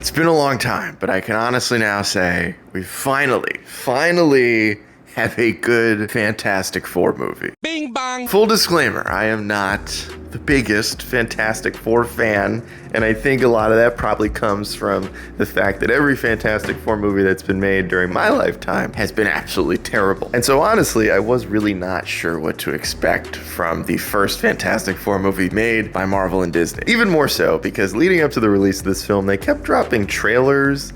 It's been a long time, but I can honestly now say we finally have a good Fantastic Four movie. Bing bong. Full disclaimer, I am not the biggest Fantastic Four fan, and I think a lot of that probably comes from the fact that every Fantastic Four movie that's been made during my lifetime has been absolutely terrible. And so honestly, I was really not sure what to expect from the first Fantastic Four movie made by Marvel and Disney. Even more so because leading up to the release of this film, they kept dropping trailers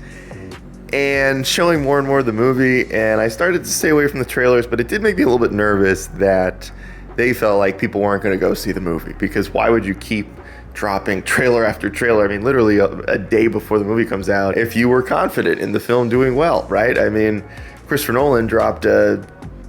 and showing more and more of the movie, and I started to stay away from the trailers, but it did make me a little bit nervous that they felt like people weren't going to go see the movie, because why would you keep dropping trailer after trailer? I mean, literally a day before the movie comes out, if you were confident in the film doing well, right? I mean, Christopher Nolan dropped a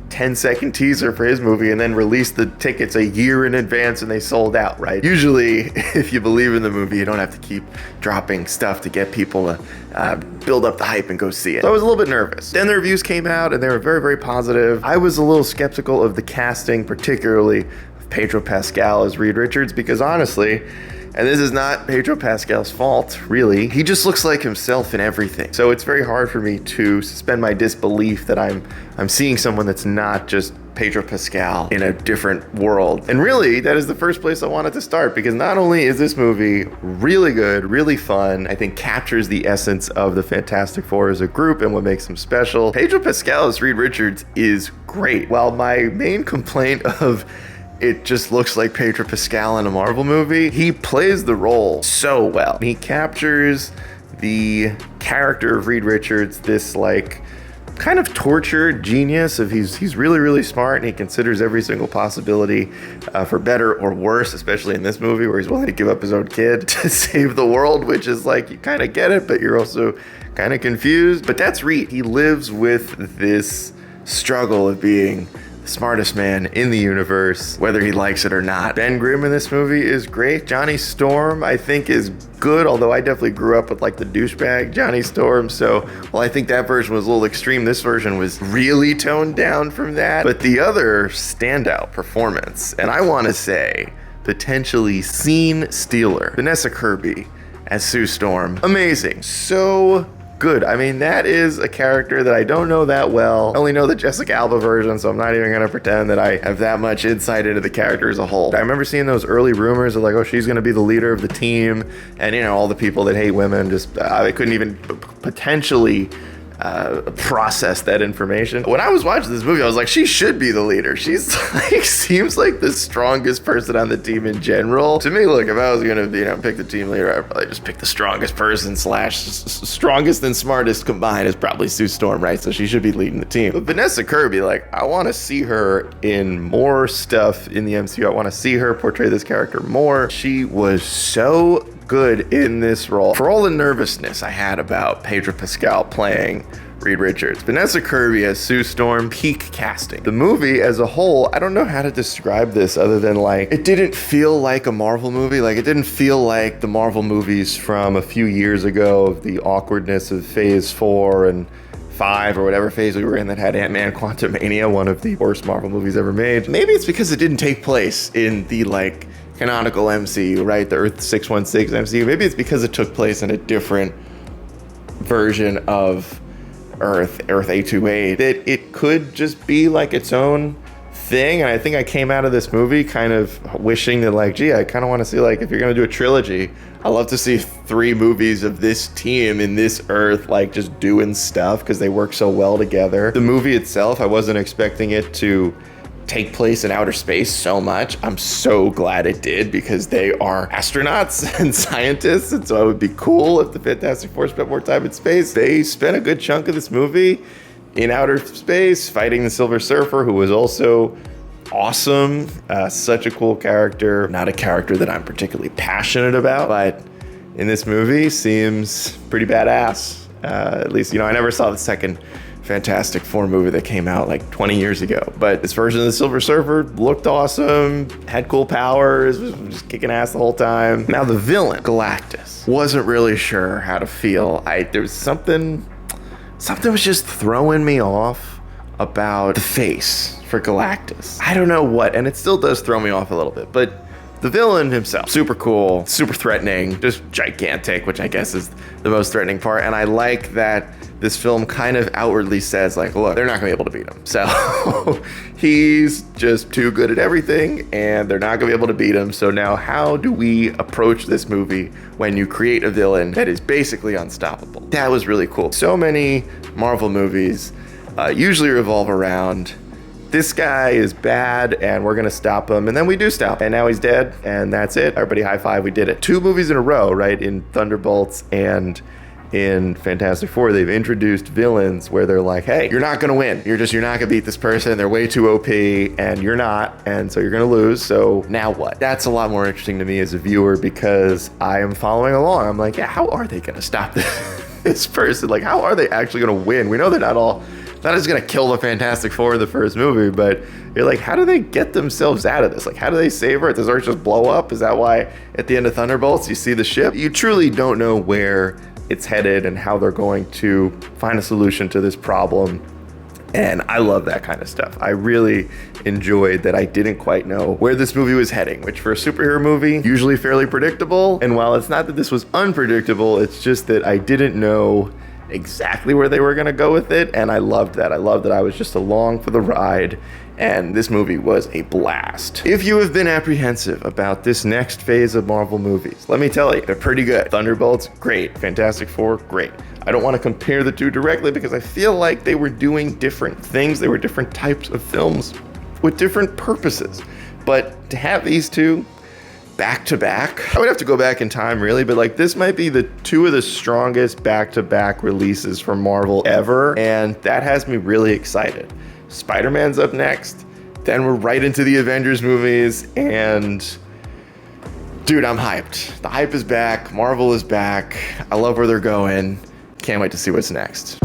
10-second teaser for his movie and then released the tickets a year in advance and they sold out, right? Usually, if you believe in the movie, you don't have to keep dropping stuff to get people to build up the hype and go see it. So I was a little bit nervous. Then the reviews came out and they were very, very positive. I was a little skeptical of the casting, particularly of Pedro Pascal as Reed Richards, because honestly, and this is not Pedro Pascal's fault, really, he just looks like himself in everything. So it's very hard for me to suspend my disbelief that I'm seeing someone that's not just Pedro Pascal in a different world. And really, that is the first place I wanted to start, because not only is this movie really good, really fun, I think captures the essence of the Fantastic Four as a group and what makes them special, Pedro Pascal as Reed Richards is great. While my main complaint of it just looks like Pedro Pascal in a Marvel movie, he plays the role so well. He captures the character of Reed Richards, this like kind of tortured genius of he's really, really smart, and he considers every single possibility for better or worse, especially in this movie where he's willing to give up his own kid to save the world, which is like, you kind of get it, but you're also kind of confused. But that's Reed. He lives with this struggle of being smartest man in the universe, whether he likes it or not. Ben Grimm in this movie is great. Johnny Storm, I think, is good, although I definitely grew up with like the douchebag Johnny Storm, so while I think that version was a little extreme, this version was really toned down from that. But the other standout performance, and I want to say potentially scene stealer, Vanessa Kirby as Sue Storm, amazing. So good. I mean, that is a character that I don't know that well. I only know the Jessica Alba version, so I'm not even gonna pretend that I have that much insight into the character as a whole. I remember seeing those early rumors of like, oh, she's gonna be the leader of the team, and you know, all the people that hate women just they couldn't even potentially process that information. When I was watching this movie, I was like, she should be the leader. She's like, seems like the strongest person on the team in general. To me, look, if I was gonna, pick the team leader, I'd probably just pick the strongest person / strongest and smartest combined is probably Sue Storm, right? So she should be leading the team. But Vanessa Kirby, like, I want to see her in more stuff in the MCU. I want to see her portray this character more. She was so good in this role. For all the nervousness I had about Pedro Pascal playing Reed Richards, Vanessa Kirby as Sue Storm, peak casting. The movie as a whole, I don't know how to describe this other than like, it didn't feel like a Marvel movie. Like, it didn't feel like the Marvel movies from a few years ago, the awkwardness of phase 4 and 5 or whatever phase we were in that had Ant-Man Quantumania, one of the worst Marvel movies ever made. Maybe it's because it didn't take place in the like canonical MCU, right? The Earth 616 MCU. Maybe it's because it took place in a different version of Earth 828, that it could just be like its own thing. And I think I came out of this movie kind of wishing that like, gee, I kind of want to see, like, if you're going to do a trilogy, I love to see 3 movies of this team in this Earth, like just doing stuff because they work so well together. The movie itself, I wasn't expecting it to take place in outer space so much. I'm so glad it did, because they are astronauts and scientists, and so it would be cool if the Fantastic Four spent more time in space. They spent a good chunk of this movie in outer space fighting the Silver Surfer, who was also awesome. Such a cool character. Not a character that I'm particularly passionate about, but in this movie seems pretty badass. At least, I never saw the second Fantastic Four movie that came out like 20 years ago, but this version of the Silver Surfer looked awesome, had cool powers, was just kicking ass the whole time. Now the villain, Galactus, wasn't really sure how to feel. There was something was just throwing me off about the face for Galactus. I don't know what, and it still does throw me off a little bit, but the villain himself, super cool, super threatening, just gigantic, which I guess is the most threatening part. And I like that this film kind of outwardly says, like, look, they're not gonna be able to beat him. So he's just too good at everything and they're not gonna be able to beat him. So now how do we approach this movie when you create a villain that is basically unstoppable? That was really cool. So many Marvel movies usually revolve around, this guy is bad and we're gonna stop him, and then we do stop, and now he's dead and that's it. Everybody high five, we did it. 2 movies in a row, right? In Thunderbolts and in Fantastic Four, they've introduced villains where they're like, hey, you're not gonna win. You're not gonna beat this person. They're way too OP and you're not, and so you're gonna lose. So now what? That's a lot more interesting to me as a viewer because I am following along. I'm like, yeah, how are they gonna stop this person? Like, how are they actually gonna win? We know they're not just gonna kill the Fantastic Four in the first movie, but you're like, how do they get themselves out of this? Like, how do they save her? Does Earth just blow up? Is that why at the end of Thunderbolts you see the ship? You truly don't know where it's headed and how they're going to find a solution to this problem. And I love that kind of stuff. I really enjoyed that I didn't quite know where this movie was heading, which for a superhero movie, usually fairly predictable. And while it's not that this was unpredictable, it's just that I didn't know exactly where they were gonna go with it. And I loved that. I loved that I was just along for the ride. And this movie was a blast. If you have been apprehensive about this next phase of Marvel movies, let me tell you, they're pretty good. Thunderbolts, great. Fantastic Four, great. I don't want to compare the two directly because I feel like they were doing different things. They were different types of films with different purposes. But to have these two back to back, I would have to go back in time really, but like this might be the 2 of the strongest back-to-back releases from Marvel ever. And that has me really excited. Spider-Man's up next, then we're right into the Avengers movies, and dude, I'm hyped. The hype is back, Marvel is back, I love where they're going, can't wait to see what's next.